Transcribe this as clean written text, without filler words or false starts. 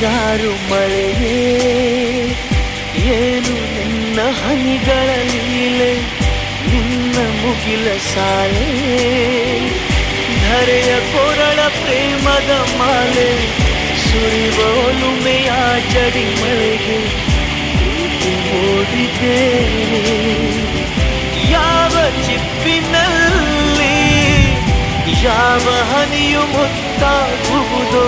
ಮುಂಗಾರು ಮಳೆಯೇ ಏನು ನಿನ್ನ ಹನಿಗಳ ಲೀಲೆ, ನಿನ್ನ ಮುಗಿಲ ಸಾಲೆ ಧರೆಯ ಕೊರಳ ಪ್ರೇಮದ ಮಾಲೆ, ಸುರಿವ ಒಲುಮೆಯ ಜಡಿ ಮಳೆಗೆ ಓದಿದೆ. ಯಾವ ಚಿಪ್ಪಿನಲ್ಲಿ ಯಾವ ಹನಿಯು ಮುತ್ತಾಗುವುದೋ